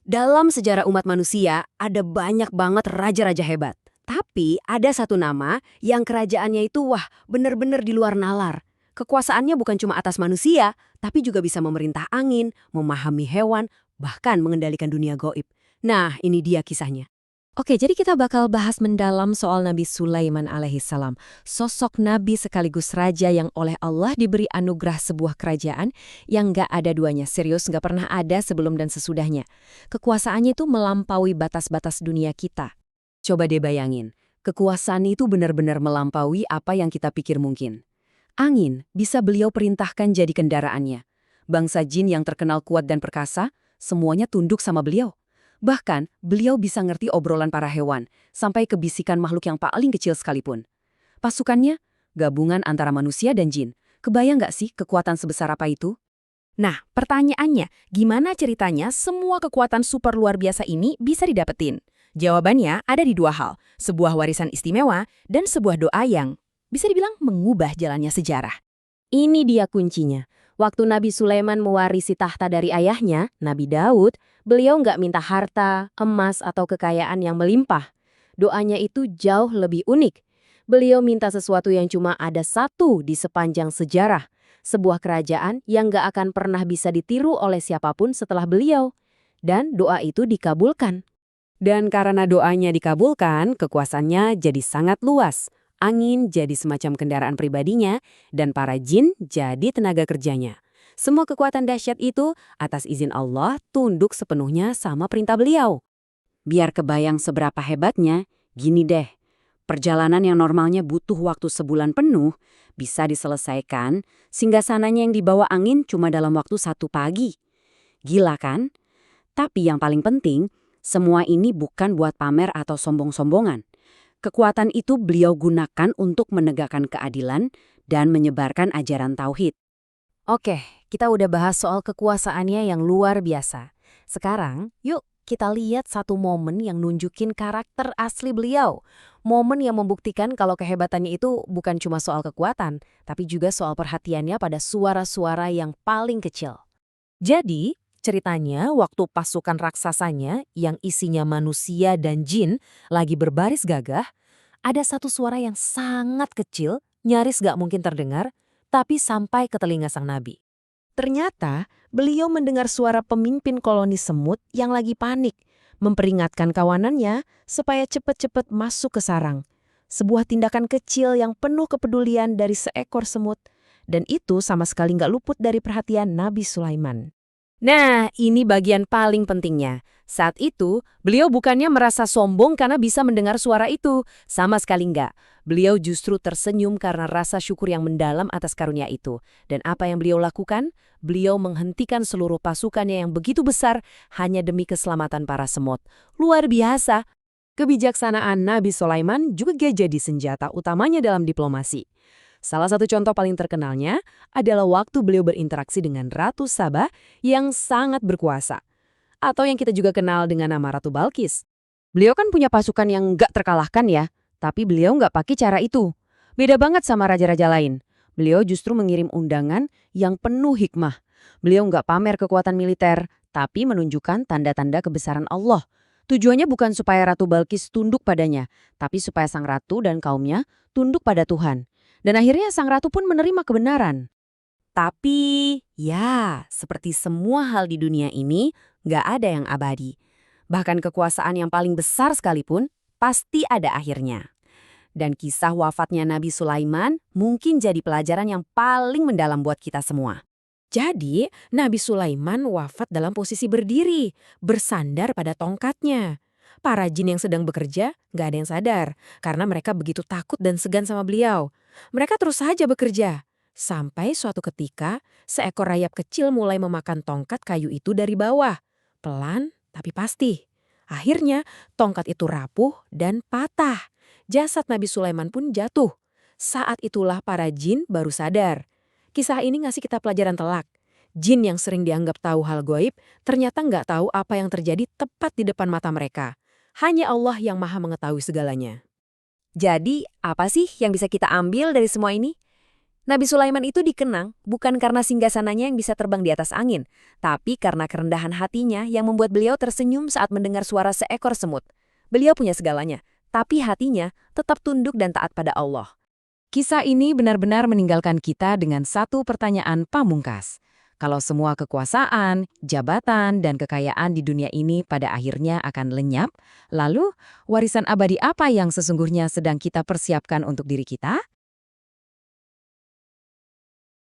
Dalam sejarah umat manusia, ada banyak banget raja-raja hebat. Tapi ada satu nama yang kerajaannya itu bener-bener di luar nalar. Kekuasaannya bukan cuma atas manusia, tapi juga bisa memerintah angin, memahami hewan, bahkan mengendalikan dunia gaib. Nah, ini dia kisahnya. Oke, jadi kita bakal bahas mendalam soal Nabi Sulaiman alaihissalam. Sosok nabi sekaligus raja yang oleh Allah diberi anugerah sebuah kerajaan yang nggak ada duanya. Serius, nggak pernah ada sebelum dan sesudahnya. Kekuasaannya itu melampaui batas-batas dunia kita. Coba deh bayangin, kekuasaan itu benar-benar melampaui apa yang kita pikir mungkin. Angin bisa beliau perintahkan jadi kendaraannya. Bangsa jin yang terkenal kuat dan perkasa, semuanya tunduk sama beliau. Bahkan, beliau bisa ngerti obrolan para hewan, sampai ke bisikan makhluk yang paling kecil sekalipun. Pasukannya, gabungan antara manusia dan jin. Kebayang nggak sih kekuatan sebesar apa itu? Nah, pertanyaannya, gimana ceritanya semua kekuatan super luar biasa ini bisa didapetin? Jawabannya ada di dua hal, sebuah warisan istimewa dan sebuah doa yang bisa dibilang mengubah jalannya sejarah. Ini dia kuncinya. Waktu Nabi Sulaiman mewarisi tahta dari ayahnya, Nabi Daud, beliau nggak minta harta, emas, atau kekayaan yang melimpah. Doanya itu jauh lebih unik. Beliau minta sesuatu yang cuma ada satu di sepanjang sejarah. Sebuah kerajaan yang nggak akan pernah bisa ditiru oleh siapapun setelah beliau. Dan doa itu dikabulkan. Dan karena doanya dikabulkan, kekuasaannya jadi sangat luas. Angin jadi semacam kendaraan pribadinya, dan para jin jadi tenaga kerjanya. Semua kekuatan dahsyat itu, atas izin Allah, tunduk sepenuhnya sama perintah beliau. Biar kebayang seberapa hebatnya, gini deh. Perjalanan yang normalnya butuh waktu sebulan penuh, bisa diselesaikan, singgasananya yang dibawa angin cuma dalam waktu 1 pagi. Gila kan? Tapi yang paling penting, semua ini bukan buat pamer atau sombong-sombongan. Kekuatan itu beliau gunakan untuk menegakkan keadilan dan menyebarkan ajaran tauhid. Oke, kita udah bahas soal kekuasaannya yang luar biasa. Sekarang, yuk kita lihat satu momen yang nunjukin karakter asli beliau. Momen yang membuktikan kalau kehebatannya itu bukan cuma soal kekuatan, tapi juga soal perhatiannya pada suara-suara yang paling kecil. Jadi, ceritanya waktu pasukan raksasanya yang isinya manusia dan jin lagi berbaris gagah, ada satu suara yang sangat kecil, nyaris gak mungkin terdengar, tapi sampai ke telinga sang nabi. Ternyata, beliau mendengar suara pemimpin koloni semut yang lagi panik, memperingatkan kawanannya supaya cepat-cepat masuk ke sarang. Sebuah tindakan kecil yang penuh kepedulian dari seekor semut, dan itu sama sekali gak luput dari perhatian Nabi Sulaiman. Nah, ini bagian paling pentingnya. Saat itu, beliau bukannya merasa sombong karena bisa mendengar suara itu. Sama sekali enggak. Beliau justru tersenyum karena rasa syukur yang mendalam atas karunia itu. Dan apa yang beliau lakukan? Beliau menghentikan seluruh pasukannya yang begitu besar hanya demi keselamatan para semut. Luar biasa. Kebijaksanaan Nabi Sulaiman juga jadi senjata utamanya dalam diplomasi. Salah satu contoh paling terkenalnya adalah waktu beliau berinteraksi dengan Ratu Saba yang sangat berkuasa. Atau yang kita juga kenal dengan nama Ratu Balkis. Beliau kan punya pasukan yang nggak terkalahkan ya, tapi beliau nggak pakai cara itu. Beda banget sama raja-raja lain. Beliau justru mengirim undangan yang penuh hikmah. Beliau nggak pamer kekuatan militer, tapi menunjukkan tanda-tanda kebesaran Allah. Tujuannya bukan supaya Ratu Balkis tunduk padanya, tapi supaya sang ratu dan kaumnya tunduk pada Tuhan. Dan akhirnya sang ratu pun menerima kebenaran. Tapi, ya, seperti semua hal di dunia ini, nggak ada yang abadi. Bahkan kekuasaan yang paling besar sekalipun, pasti ada akhirnya. Dan kisah wafatnya Nabi Sulaiman mungkin jadi pelajaran yang paling mendalam buat kita semua. Jadi, Nabi Sulaiman wafat dalam posisi berdiri, bersandar pada tongkatnya. Para jin yang sedang bekerja nggak ada yang sadar, karena mereka begitu takut dan segan sama beliau. Mereka terus saja bekerja. Sampai suatu ketika, seekor rayap kecil mulai memakan tongkat kayu itu dari bawah. Pelan, tapi pasti. Akhirnya, tongkat itu rapuh dan patah. Jasad Nabi Sulaiman pun jatuh. Saat itulah para jin baru sadar. Kisah ini ngasih kita pelajaran telak. Jin yang sering dianggap tahu hal gaib, ternyata nggak tahu apa yang terjadi tepat di depan mata mereka. Hanya Allah yang Maha mengetahui segalanya. Jadi, apa sih yang bisa kita ambil dari semua ini? Nabi Sulaiman itu dikenang bukan karena singgasananya yang bisa terbang di atas angin, tapi karena kerendahan hatinya yang membuat beliau tersenyum saat mendengar suara seekor semut. Beliau punya segalanya, tapi hatinya tetap tunduk dan taat pada Allah. Kisah ini benar-benar meninggalkan kita dengan satu pertanyaan pamungkas. Kalau semua kekuasaan, jabatan, dan kekayaan di dunia ini pada akhirnya akan lenyap, lalu warisan abadi apa yang sesungguhnya sedang kita persiapkan untuk diri kita?